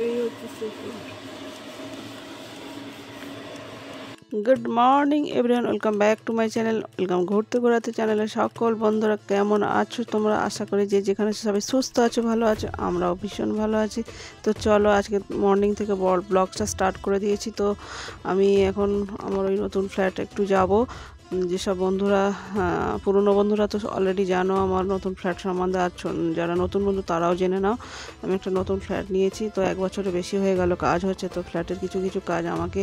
এই হচ্ছে good morning everyone, welcome back to my channel. Welcome ঘুরতে ঘোরাতে চ্যানেলের সকল বন্ধুরা, কেমন আছো তোমরা? আশা করি যে যেখানে সবাই সুস্থ আছো, ভালো আছো। আমরাও ভীষণ ভালো আছি। তো চলো আজকে মর্নিং থেকে ব্লগটা স্টার্ট করে দিয়েছি। তো আমি এখন আমার ওই নতুন ফ্ল্যাটে একটু যাব। যেসব বন্ধুরা পুরনো বন্ধুরা তো অলরেডি জানো আমার নতুন ফ্ল্যাট সম্বন্ধে, আর যারা নতুন বন্ধু তারাও জেনে নাও। আমি একটা নতুন ফ্ল্যাট নিয়েছি, তো 1 বছরের বেশি হয়ে গেল কাজ হচ্ছে। তো ফ্ল্যাটের কিছু কিছু কাজ আমাকে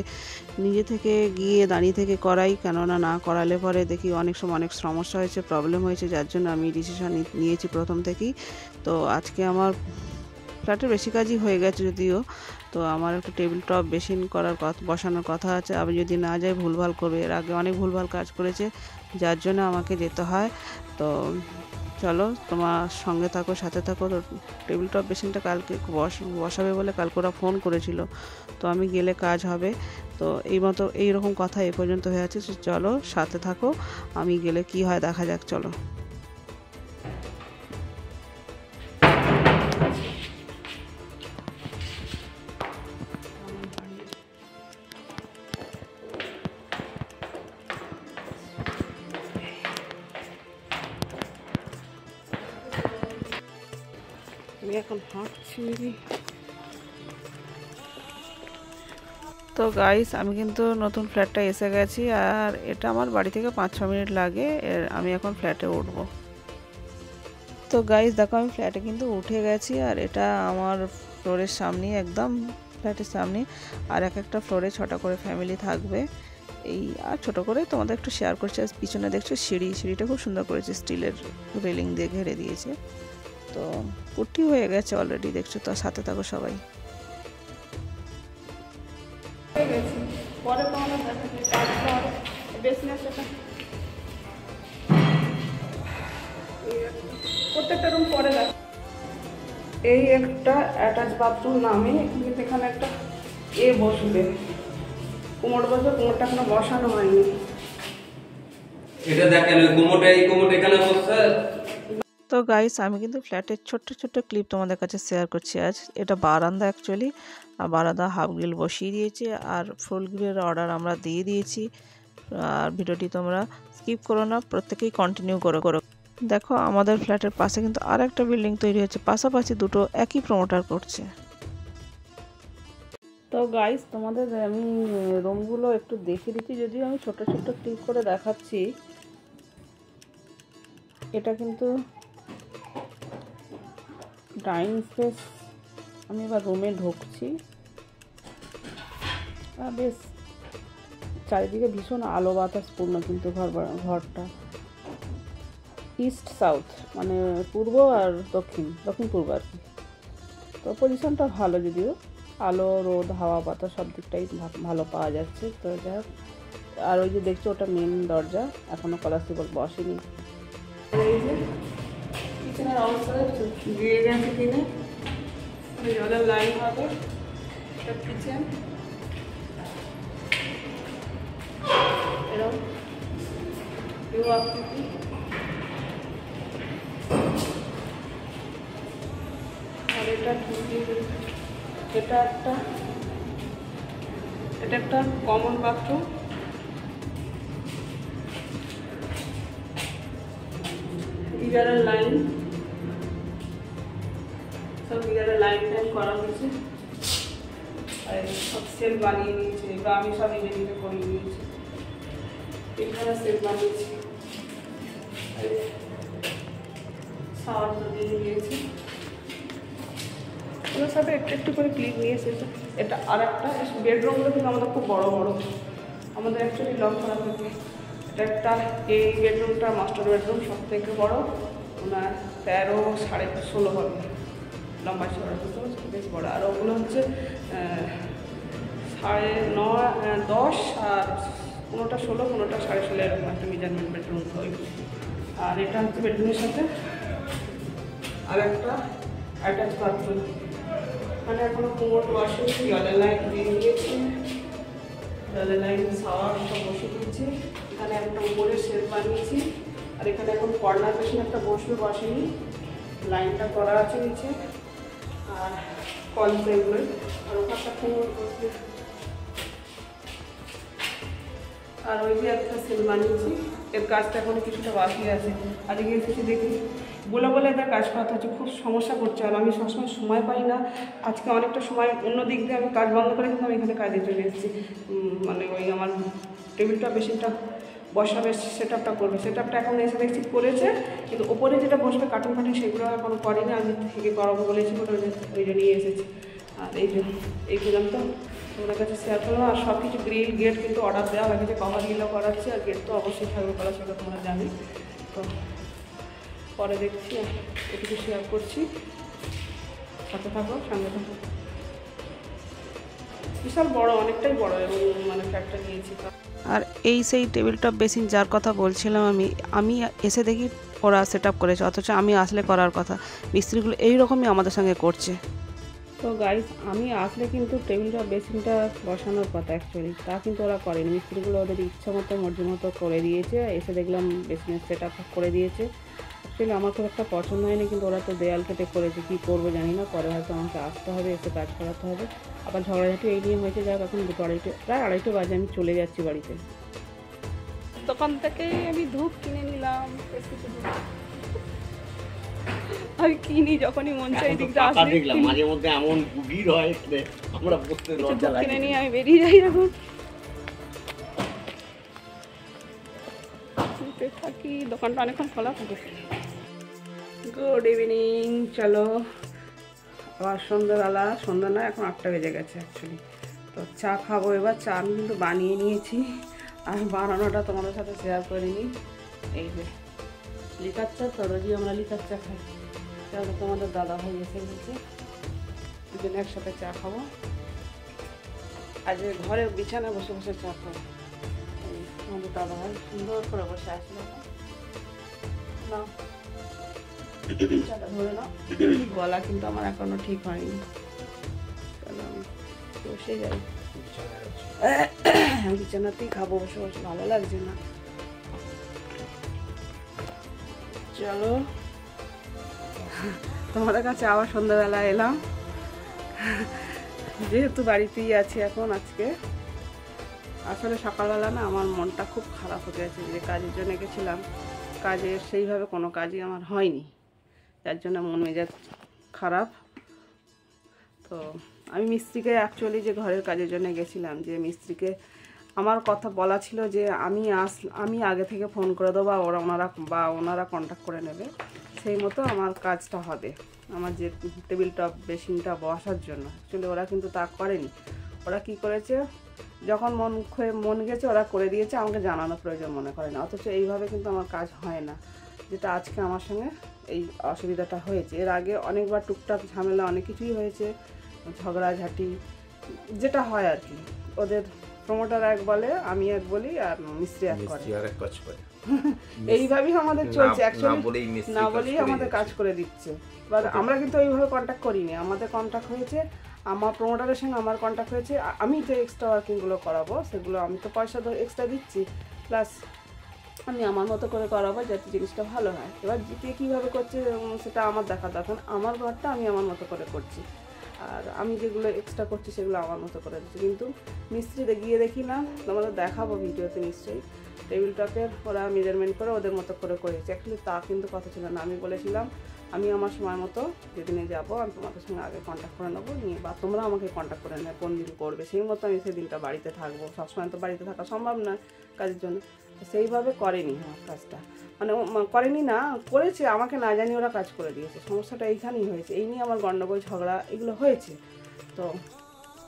নিজে থেকে গিয়ে দাঁড়িয়ে থেকে করাই, কেননা না করালে পরে দেখি অনেক সময় অনেক সমস্যা হয়েছে, প্রবলেম হয়েছে, যার জন্য আমি ডিসিশন নিয়েছি প্রথম থেকেই। তো আজকে আমার ফ্ল্যাটের বেশি কাজই হয়ে গেছে যদিও। তো আমার একটা টেবিল টপ বেসিন বসানোর কথা আছে। আমি যদি না যাই ভুলভাল করবে, এর আগে অনেক ভুলভাল কাজ করেছে, যার জন্য আমাকে যেতে হয়। তো চলো তোমার সঙ্গে থাকো, সাথে থাকো। তো টেবিল টপ বেসিনটা কালকে বসাবে বলে কালকে ওরা ফোন করেছিল, তো আমি গেলে কাজ হবে। তো এইরকম কথা এ পর্যন্ত হয়ে আছে। চলো সাথে থাকো, আমি গেলে কি হয় দেখা যাক। চলো আমি এখন হাঁটছি। তো গাইস, আমি কিন্তু নতুন ফ্ল্যাটটা এসে গেছি, আর এটা আমার বাড়ি থেকে 5-6 মিনিট লাগে। আমি এখন ফ্ল্যাটে উঠবো। তো গাইস দেখো, আমি ফ্ল্যাটে কিন্তু উঠে গেছি, আর এটা আমার ফ্লোরের সামনে, একদম ফ্ল্যাটের সামনে। আর একটা ফ্লোরে 6টা করে ফ্যামিলি থাকবে। এই আর ছোট করে তোমাদের একটু শেয়ার করছি। আর পিছনে দেখছো সিঁড়িটা খুব সুন্দর করেছে, স্টিলের রেলিং দিয়ে ঘিরে দিয়েছে। তো পুট্টি হয়ে গেছে অলরেডি, দেখছো তো। সাথে থাকো সবাই। পরে তোমাদের প্রত্যেকটা রুম পরে দেখ। এই একটা অ্যাটাচ বাথরুম নামে, কিন্তু এখানে একটা বসবে, কোমর বসবে। কোমরটা এখনো বসানো হয়নি। এটা দেখেন এই কোমোট এখানে বসছে। তো গাইস, আমি কিন্তু ফ্ল্যাটের ছোট্ট ছোট্ট ক্লিপ তোমাদের কাছে শেয়ার করছি আজ। এটা বারান্দা অ্যাকচুয়ালি, আর বারান্দা হাফ গ্রিল বসিয়ে দিয়েছি, আর ফুল গ্রিলের অর্ডার আমরা দিয়ে দিয়েছি। আর ভিডিওটি তোমরা স্কিপ করো না, প্রত্যেকেই কন্টিনিউ করো। দেখো আমাদের ফ্ল্যাটের পাশে কিন্তু আর একটা বিল্ডিং তৈরি হচ্ছে, পাশাপাশি দুটো একই প্রমোটার করছে। তো গাইস, তোমাদের আমি রুমগুলো একটু দেখে দিচ্ছি, যদিও আমি ছোট ছোট ক্লিপ করে দেখাচ্ছি। এটা কিন্তু ডাইনিং স্পেস। আমি এবার রুমে ঢুকছি। বেশ চারিদিকে ভীষণ আলো বাতাসপূর্ণ কিন্তু ঘরটা। ইস্ট সাউথ মানে পূর্ব আর দক্ষিণ পূর্ব আর কি। তো পজিশনটা ভালো, যদিও আলো রোদ হাওয়া বাতাস সব দিকটাই ভালো পাওয়া যাচ্ছে। তো যাই হোক, আর ওই যে দেখছো ওটা মেন দরজা, এখনও কলারসিবল বসেনি। এই যে কিচেনের অবস্থা দিয়ে গেছে কিনে, জলের লাইন হবে। এটা কিচেন, এরকম আকৃতি। আর এটা একটা কমন বাথরুম। গিজারের লাইন, সব গিজারের লাইন করা হয়েছে। আর সব সেল বানিয়ে নিয়েছে, বা আমি সব নিজে করে নিয়েছি। এখানে সেল বানিয়েছি, শাওয়ার দিয়ে নিয়েছি। ওগুলোর সাথে একটু করে ক্লিপ নিয়েছে। এটা আর একটা বেডরুমগুলো কিন্তু আমাদের খুব বড় বড়, আমাদের অ্যাকচুয়ালি লক করা থাকে। এটা একটা, এই বেডরুমটা মাস্টার বেডরুম, সব থেকে বড়, ওনার 13.5.16 হবে লম্বা চড়া, বুঝতে পারছি বেশ বড়। আর ওগুলো হচ্ছে 9.5, 10, আর কোনোটা 16, কোনোটা 16.5, এরকম একটা মেজারমেন্ট বেডরুম তৈরি। আর এটা হচ্ছে বেডরুমের সাথে আর একটা অ্যাটাচ বাথরুম। মানে এখনো কোমর বসেনি, জলের লাইন দিয়ে দিয়েছি, জলের লাইন শাওয়ার সব বসে দিয়েছি। এখানে একটা উপরে শেড বানিয়েছি, আর এখানে এখন কর্নার পেছনে একটা বসেনি, লাইনটা করা আছে নিচে। আর কলস এগুলোই, আর ওখানটা কুমোর বসে। আর ওই যে একটা সেল বানিয়েছি, এর কাজটা এখনো কিছুটা বাকি আছে। আজকে এসেছি দেখি বলে বলে এদের কাজ করাতে হচ্ছে, খুব সমস্যা করছে। আর আমি সবসময় সময় পাই না, আজকে অনেকটা সময় অন্য দিক দিয়ে আমি কাজ বন্ধ করে কিন্তু আমি এখানে কাজে চলে এসেছি। মানে ওই আমার টেবিলটা বেশিটা বসাবে, সেট আপটা করবে, সেট আপটা এখন এসে দেখছি করেছে, কিন্তু ওপরে যেটা বসবে কাটিং ফাটিং সেগুলো এখনো করেনি। আমি থেকে করাবো বলেছি, ওই জন্য নিয়ে এসেছি। আর এই যে এই পর্যন্ত তোমাদের কাছে শেয়ার করলাম। আর সব কিছু গ্রিল গেট কিন্তু অর্ডার দেওয়া হয়ে গেছে, কভার গিলও করাচ্ছি, আর গেট তো অবশ্যই থাকবে করা, সেটা তোমরা জানি। তো পরে দেখছি, এটুকু শেয়ার করছি, সাথে থাকো, সঙ্গে থাকো। বিশাল বড়, অনেকটাই বড়, এবং মানে ফ্যাক্টর নিয়েছি। আর এই সেই টেবিল টপ বেসিন যার কথা বলছিলাম আমি এসে দেখি ওরা সেট আপ করেছে, অথচ আমি আসলে করার কথা। মিস্ত্রিগুলো এইরকমই আমাদের সঙ্গে করছে। তো গাইস, আমি আসলে কিন্তু টেবিল টপ বেসিনটা বসানোর কথা অ্যাকচুয়ালি, তা কিন্তু ওরা করেনি। মিস্ত্রিগুলো ওদের ইচ্ছা মতো মর্জি মতো করে দিয়েছে। এসে দেখলাম বেসিনের সেট আপ করে দিয়েছে। অ্যাকচুয়ালি আমার খুব একটা পছন্দ হয়নি, কিন্তু ওরা তো দেয়াল কেটে করেছে, কী করবো জানি না। পরে হয়তো আমাকে আসতে হবে, এসে কাজ করাতে হবে। আবার ঝগড়াঝাটি এই নিয়ে হয়েছে, যাক এখন প্রায় আড়াইটে বাজে, আমি চলে যাচ্ছি বাড়িতে। দোকান থেকে আমি ধূপ কিনে নিলাম, আমি কিনি যখনই মন চাই দিকটা আসলে দেখলাম মাঝে মধ্যে এমন ভিড় হয় আমরা বসতে লজ্জা লাগে। কিনে নিয়ে আমি বেরিয়ে যাই এখন, থাকি। দোকানটা অনেকক্ষণ খোলা থাকে। গুড ইভিনিং, চলো আবার সন্ধ্যাবেলা, সন্ধ্যা না, এখন 8টা বেজে গেছে অ্যাকচুয়ালি। তো চা খাবো এবার। চা আমি কিন্তু বানিয়ে নিয়েছি, আর বানানোটা তোমাদের সাথে শেয়ার করিনি। এই যে লিকার চা, তো রোজই আমরা লিকার চা খাই। তাহলে তোমাদের দাদা ভাই এসে গেছে, দুজন একসাথে চা খাবো। আজ ঘরে বিছানায় বসে বসে চা খাবো। আমাদের দাদা ভাই সুন্দর করে বসে আসলো না, চাটা ধরে নাও। গলা কিন্তু আমার এখনো ঠিক হয়নি, তাহলে আমি বসে যাই। বিছানাতেই খাবো বসে বসে, ভালো লাগছে না। চলো, তোমাদের কাছে আবার সন্ধ্যাবেলা এলাম, যেহেতু বাড়িতেই আছি এখন। আজকে আসলে সকালবেলা না আমার মনটা খুব খারাপ হয়ে গেছে, যে কাজের জন্য গেছিলাম, কাজের সেইভাবে কোনো কাজই আমার হয়নি, যার জন্য মন মেজাজ খারাপ। তো আমি মিস্ত্রিকে অ্যাকচুয়ালি যে ঘরের কাজের জন্য গেছিলাম, যে মিস্ত্রিকে আমার কথা বলা ছিল যে আমি আগে থেকে ফোন করে দেবো, বা ওনারা কন্ট্যাক্ট করে নেবে, সেই মতো আমার কাজটা হবে, আমার যে টেবিল টপ বেসিনটা বসার জন্য। অ্যাকচুয়ালি ওরা কিন্তু তা করেনি। ওরা কি করেছে, যখন মন গেছে ওরা করে দিয়েছে, আমাকে জানানোর প্রয়োজন মনে করে না। অথচ এইভাবে কিন্তু আমার কাজ হয় না, যেটা আজকে আমার সঙ্গে এই অসুবিধাটা হয়েছে। এর আগে অনেকবার টুকটাক ঝামেলা অনেক কিছুই হয়েছে, ঝগড়াঝাটি যেটা হয় আর কি। ওদের প্রমোটার এক বলে, আমি এক বলি, আর মিস্ত্রি এক করে, এইভাবেই আমাদের চলছে। অ্যাকচুয়ালি না বলেই আমাদের কাজ করে দিচ্ছে। এবার আমরা কিন্তু ওইভাবে কন্ট্যাক্ট করিনি, আমাদের কন্ট্যাক্ট হয়েছে, আমার প্রমোটারের সঙ্গে আমার কন্ট্যাক্ট হয়েছে। আমি যে এক্সট্রা ওয়ার্কিংগুলো করাবো, সেগুলো আমি তো পয়সা এক্সট্রা দিচ্ছি, প্লাস আমি আমার মতো করে করাবো যাতে জিনিসটা ভালো হয়। এবার জিতে কীভাবে করছে সেটা আমার দেখা দরকার, আমার ঘরটা আমি আমার মতো করে করছি, আর আমি যেগুলো এক্সট্রা করছি সেগুলো আমার মতো করে দিচ্ছি। কিন্তু মিস্ত্রিতে গিয়ে দেখি না, তোমাদের দেখাবো ভিডিওতে নিশ্চয়ই, টেবিল টপের ওরা মেজারমেন্ট করে ওদের মতো করে করেছে। অ্যাকচুয়ালি তা কিন্তু কথা ছিল না। আমি বলেছিলাম আমি আমার সময় মতো যেদিনে যাবো আমি তোমাদের সঙ্গে আগে কন্ট্যাক্ট করে নেবো নিয়ে, বা তোমরা আমাকে কন্ট্যাক্ট করে নেবে কোন দিন করবে, সেই মতো আমি সেদিনটা বাড়িতে থাকবো। সবসময় তো বাড়িতে থাকা সম্ভব নয় কাজের জন্য। সেইভাবে করেনি আমার কাজটা, মানে করেনি না, করেছে, আমাকে না জানিয়ে ওরা কাজ করে দিয়েছে। সমস্যাটা এইখানেই হয়েছে, এই নিয়ে আমার গণ্ডগোল ঝগড়া এগুলো হয়েছে। তো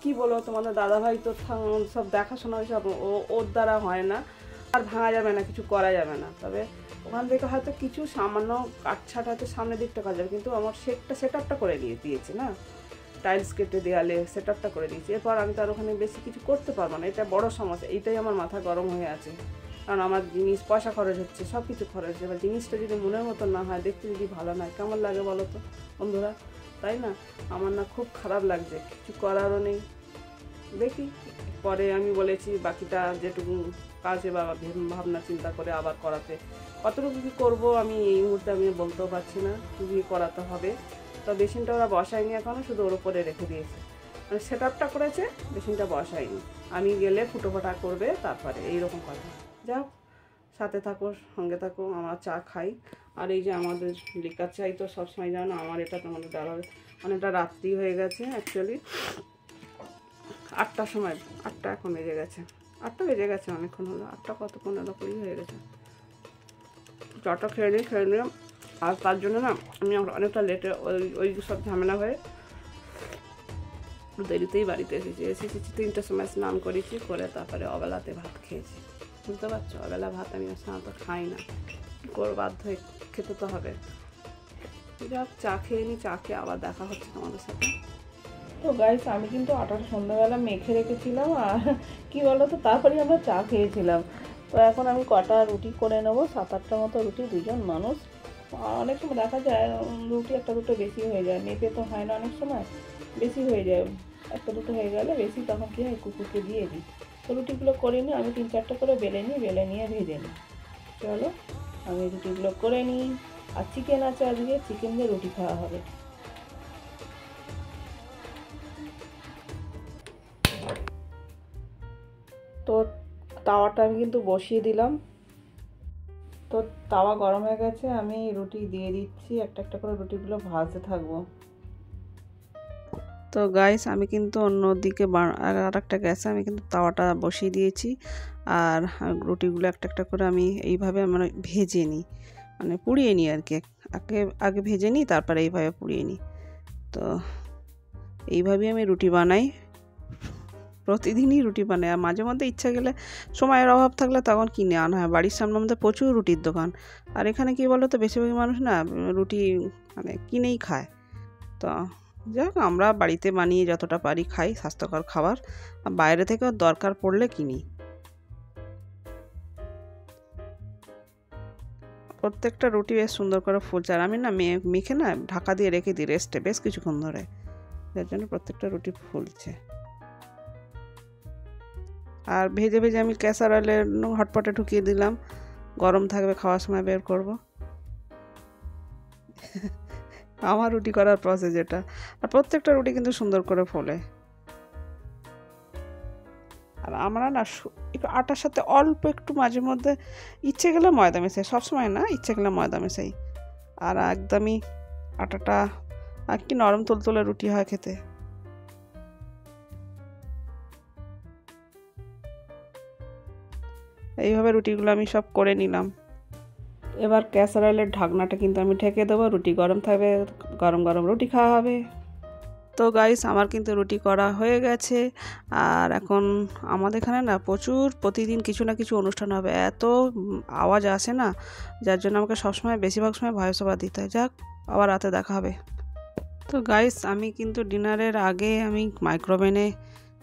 কি বলো, তোমাদের দাদাভাই তো সব দেখাশোনা সব ওর দ্বারা হয় না, আর ভাঙা যাবে না, কিছু করা যাবে না। তবে ওখান থেকে হয়তো কিছু সামান্য কাটছাট হয়তো সামনের দিকটা কাজ যাবে, কিন্তু আমার সেট আপটা করে দিয়েছে না, টাইলস কেটে দেয়ালে সেট আপটা করে দিয়েছি। এরপর আমি তো আর ওখানে বেশি কিছু করতে পারবো না, এটা বড় সমস্যা। এইটাই আমার মাথা গরম হয়ে আছে, কারণ আমার জিনিস পয়সা খরচ হচ্ছে, সব কিছু খরচ হচ্ছে। এবার জিনিসটা যদি মনের মতো না হয়, দেখতে যদি ভালো নয়, কেমন লাগে বলো তো বন্ধুরা, তাই না? আমার না খুব খারাপ লাগছে, কিছু করারও নেই। দেখি পরে আমি বলেছি বাকিটা যেটুকু কাজে বা ভাবনা চিন্তা করে আবার করাতে, কতটুকু কী করবো আমি এই মুহূর্তে আমি বলতেও পারছি না, কী করাতে হবে। তো তো বেসিনটা ওরা বসায়নি এখনও, শুধু ওর উপরে রেখে দিয়েছে, মানে সেট আপটা করেছে, বেসিনটা বসায়নি। আমি গেলে ফুটো ফাটা করবে তারপরে, এইরকম কথা। যাও, সাথে থাকো, সঙ্গে থাকো, আমরা চা খাই। আর এই যে আমাদের লিকার চাই তো সবসময় জানো, আমার এটা তোমাদের দেওয়া হবে। অনেকটা রাত্রি হয়ে গেছে অ্যাকচুয়ালি, 8টার সময়, 8টা এখন বেজে গেছে, 8টা বেজে গেছে, অনেকক্ষণ হলো, 8টা কত 15-20 হয়ে গেছে। চাটা খেয়ে নিলাম। আর তার জন্য না আমি অনেকটা লেটে ওই সব ঝামেলা হয়ে দেরিতেই বাড়িতে এসেছি 3টার সময় স্নান করেছি, করে তারপরে অবেলাতে ভাত খেয়েছি। বুঝতে পারছো, অবেলা ভাত আমি সাধারণত খাই না, করে বাধ্য হয়ে খেতে তো হবে। যাক, চা খেয়ে নিই, চা খেয়ে আবার দেখা হচ্ছে তোমাদের সাথে। তো গাইস, আমি কিন্তু আটাটা সন্ধ্যাবেলা মেখে রেখেছিলাম, আর কি বলো তো, তারপরে আমরা চা খেয়েছিলাম। তো এখন আমি কটা রুটি করে নেবো, 7-8টার মতো রুটি, 2জন মানুষ। অনেক সময় দেখা যায় রুটি একটা দুটো বেশি হয়ে যায়, মেপে তো হয় না, অনেক সময় বেশি হয়ে যায়, একটা দুটো হয়ে গেলে বেশি, তখন কী হয় কুকুরকে দিয়ে দিই। তো রুটিগুলো করে নিই, আমি 3-4টা করে বেলে নিয়ে ভেজে নিই। চলো আমি রুটিগুলো করে নিই। আর চিকেন আছে আজকে, চিকেন দিয়ে রুটি খাওয়া হবে। তো তাওয়াটা আমি কিন্তু বসিয়ে দিলাম, তো তাওয়া গরম হয়ে গেছে, আমি রুটি দিয়ে দিচ্ছি, একটা একটা করে রুটিগুলো ভাজতে থাকবো। তো গাইস, আমি কিন্তু অন্যদিকে আর একটা গ্যাসে আমি কিন্তু তাওয়াটা বসিয়ে দিয়েছি, আর রুটিগুলো একটা একটা করে আমি এইভাবে মানে ভেজে নিই, মানে পুড়িয়ে নিই আর কি, আগে ভেজে নিই, তারপরে এইভাবে পুড়িয়ে নিই। তো এইভাবেই আমি রুটি বানাই, প্রতিদিনই রুটি বানাই। আর মাঝে মধ্যে ইচ্ছা গেলে, সময়ের অভাব থাকলে তখন কিনে আনা হয়। বাড়ির সামনে আমাদের প্রচুর রুটির দোকান, আর এখানে কি বলো তো, বেশিরভাগ মানুষ না রুটি মানে কিনেই খায়। তো যাক, আমরা বাড়িতে বানিয়ে যতটা পারি খাই, স্বাস্থ্যকর খাবার, আর বাইরে থেকেও দরকার পড়লে কিনি। প্রত্যেকটা রুটি বেশ সুন্দর করে ফুলছে, আর আমি না মেখে না ঢাকা দিয়ে রেখে দিই রেস্টে বেশ কিছুক্ষণ ধরে, যার জন্য প্রত্যেকটা রুটি ফুলছে। আর ভেজে ভেজে আমি ক্যাসারোলের হটপটে ঢুকিয়ে দিলাম, গরম থাকবে, খাওয়ার সময় বের করব। আমার রুটি করার প্রসেস এটা। আর প্রত্যেকটা রুটি কিন্তু সুন্দর করে ফোলে। আর আমরা না একটু আটার সাথে অল্প একটু মাঝে মধ্যে ইচ্ছে গেলে ময়দা মেশাই, সবসময় না, ইচ্ছে গেলে ময়দা মেশাই। আর একদমই আটাটা আর কি নরম তুলতুলে রুটি হয় খেতে। এইভাবে রুটিগুলো আমি সব করে নিলাম। এবার ক্যাসারোলের ঢাকনাটা কিন্তু আমি ঢেকে দেবো, রুটি গরম থাকবে, গরম গরম রুটি খাওয়া হবে। তো গাইস, আমার কিন্তু রুটি করা হয়ে গেছে। আর এখন আমাদের এখানে না প্রচুর প্রতিদিন কিছু না কিছু অনুষ্ঠান হবে, এত আওয়াজ আসে না, যার জন্য আমাকে সবসময় বেশিরভাগ সময় ভয়েস ওভার দিতে হয়। যাক, আবার রাতে দেখা হবে। তো গাইস, আমি কিন্তু ডিনারের আগে আমি মাইক্রোওভেনে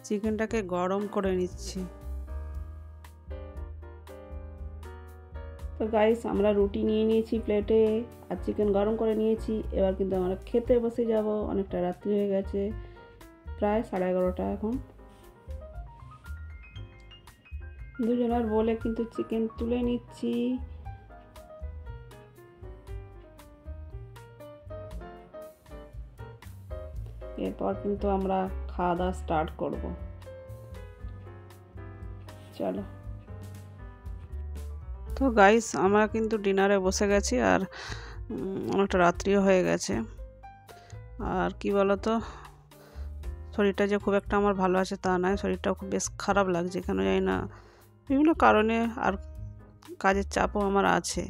চিকেনটাকে গরম করে নিচ্ছি। তো গাইস, আমরা রুটি নিয়ে নিয়েছি প্লেটে, আর চিকেন গরম করে নিয়েছি। এবার কিন্তু আমরা খেতে বসে যাব, অনেকটা রাত্রি হয়ে গেছে, প্রায় 11:30 এখন। দুজনের বলে কিন্তু চিকেন তুলে নিচ্ছি। এরপর কিন্তু আমরা খাওয়া দাওয়া স্টার্ট করব। চলো। তো গাইস, আমরা কিন্তু ডিনারে বসে গেছি, আর অনেকটা রাত্রিও হয়ে গেছে। আর কি বলতো, শরীরটা যে খুব একটা আমার ভালো আছে তা নয়, শরীরটাও খুব বেশ খারাপ লাগছে, কেন জানি না, বিভিন্ন কারণে। আর কাজের চাপও আমার আছে,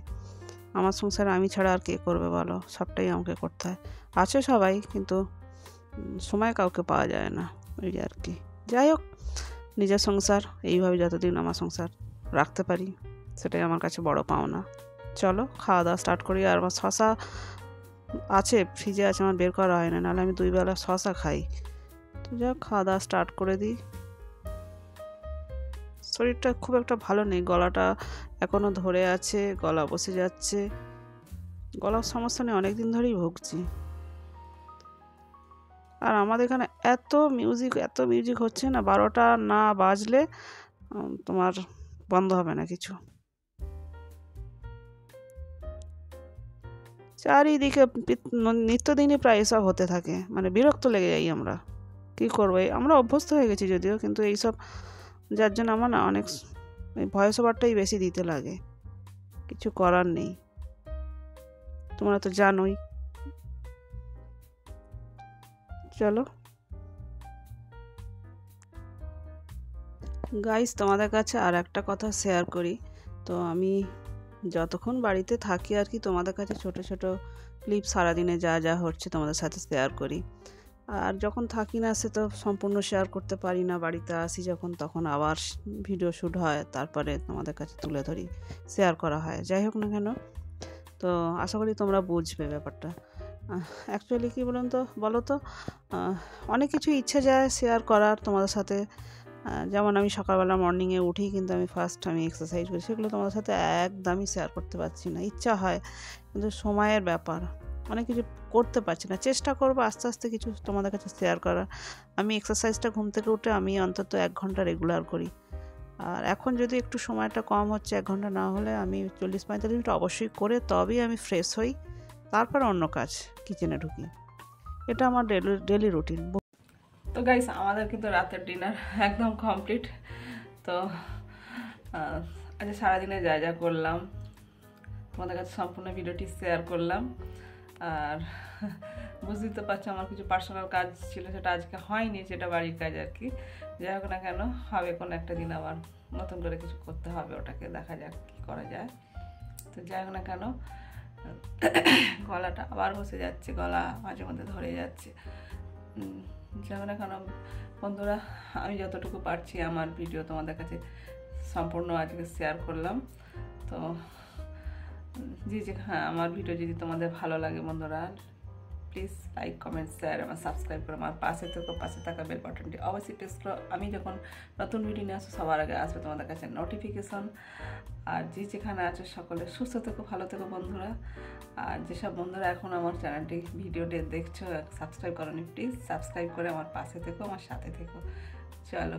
আমার সংসারে আমি ছাড়া আর কে করবে বলো, সবটাই আমাকে করতে হয়। আছে সবাই, কিন্তু সময় কাউকে পাওয়া যায় না, ওই আর কি। যাই হোক, নিজের সংসার এইভাবে যতদিন আমার সংসার রাখতে পারি, সেটাই আমার কাছে বড় পাওনা। চলো খাওয়া দাওয়া স্টার্ট করি। আর আমার শশা আছে, ফ্রিজে আছে, আমার বের করা হয় না, নাহলে আমি 2 বেলা শশা খাই। তো যাক, খাওয়া দাওয়া স্টার্ট করে দিই। শরীরটা খুব একটা ভালো নেই, গলাটা এখনও ধরে আছে, গলা বসে যাচ্ছে, গলার সমস্যা নিয়ে অনেকদিন ধরেই ভুগছি। আর আমাদের এখানে এত মিউজিক হচ্ছে না, 12টা না বাজলে তোমার বন্ধ হবে না কিছু। চারিদিকে নিত্যদিনই প্রায় এসব হতে থাকে, মানে বিরক্ত লেগে যাই আমরা। কী করবো, আমরা অভ্যস্ত হয়ে গেছি যদিও, কিন্তু এইসব যার জন্য আমার না অনেক ভয়েস ওভারটাই বেশি দিতে লাগে, কিছু করার নেই, তোমরা তো জানোই। চলো গাইস, তোমাদের কাছে আর একটা কথা শেয়ার করি। তো আমি যতক্ষণ বাড়িতে থাকি আর কি, তোমাদের কাছে ছোট ছোট ক্লিপ সারাদিনে যা যা হচ্ছে তোমাদের সাথে শেয়ার করি। আর যখন থাকি না সে তো সম্পূর্ণ শেয়ার করতে পারি না, বাড়িতে আসি যখন তখন আবার ভিডিও শ্যুট হয়, তারপরে তোমাদের কাছে তুলে ধরি, শেয়ার করা হয়। যাই হোক না কেন, তো আশা করি তোমরা বুঝবে ব্যাপারটা। অ্যাকচুয়ালি কী বলো তো, অনেক কিছু ইচ্ছে যায় শেয়ার করার তোমাদের সাথে। যেমন আমি সকালবেলা মর্নিংয়ে উঠি, কিন্তু আমি আমি এক্সারসাইজ করি, সেগুলো তোমাদের সাথে একদমই শেয়ার করতে পারছি না। ইচ্ছা হয় কিন্তু সময়ের ব্যাপার, অনেক কিছু করতে পারছি না। চেষ্টা করবো আস্তে আস্তে কিছু তোমাদের কাছে শেয়ার করার। আমি এক্সারসাইজটা ঘুম থেকে উঠে আমি অন্তত 1 ঘন্টা রেগুলার করি। আর এখন যদি একটু সময়টা কম হচ্ছে, 1 ঘন্টা না হলে আমি 40-45 মিনিট অবশ্যই করে তবেই আমি ফ্রেশ হই, তারপর অন্য কাজ কিচেনে ঢুকি। এটা আমার ডেলি রুটিন। তো গাইস, আমাদের কিন্তু রাতের ডিনার একদম কমপ্লিট। তো আজ সারাদিনে যা যা করলাম তোমাদের কাছে সম্পূর্ণ ভিডিওটি শেয়ার করলাম। আর বুঝতেই তো পারছো আমার কিছু পার্সোনাল কাজ ছিল, সেটা আজকে হয়নি, যেটা বাড়ির কাজ আর কি। যাই হোক না কেন, হবে কোনো একটা দিন আবার নতুন করে কিছু করতে হবে, ওটাকে দেখা যাক কী করা যায়। তো যাই হোক না কেন, গলাটা আবার বসে যাচ্ছে, গলা মাঝে মধ্যে ধরে যাচ্ছে। যাই হোক না কেন বন্ধুরা, আমি যতটুকু পারছি আমার ভিডিও তোমাদের কাছে সম্পূর্ণ আজকে শেয়ার করলাম। তো হ্যাঁ, আমার ভিডিও যদি তোমাদের ভালো লাগে বন্ধুরা, প্লিজ লাইক, কমেন্ট, শেয়ার, আমার সাবস্ক্রাইব করে আমার পাশে থাকা বেল বাটনটি অবশ্যই প্রেস করো। আমি যখন নতুন ভিডিও নিয়ে আসবো সবার আগে আসবে তোমাদের কাছে নোটিফিকেশন। আর যেখানে আছো সকলে সুস্থ থেকো, ভালো থেকো বন্ধুরা। আর যেসব বন্ধুরা এখন আমার চ্যানেলটি ভিডিওটি দেখছো সাবস্ক্রাইব করোনি, প্লিজ সাবস্ক্রাইব করে আমার পাশে থেকো, আমার সাথে থেকো। চলো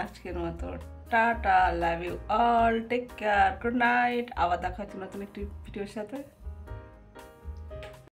আজকের মতো tata, love you all, take care, good night. আবার দেখা হচ্ছে নতুন একটি ভিডিওর সাথে।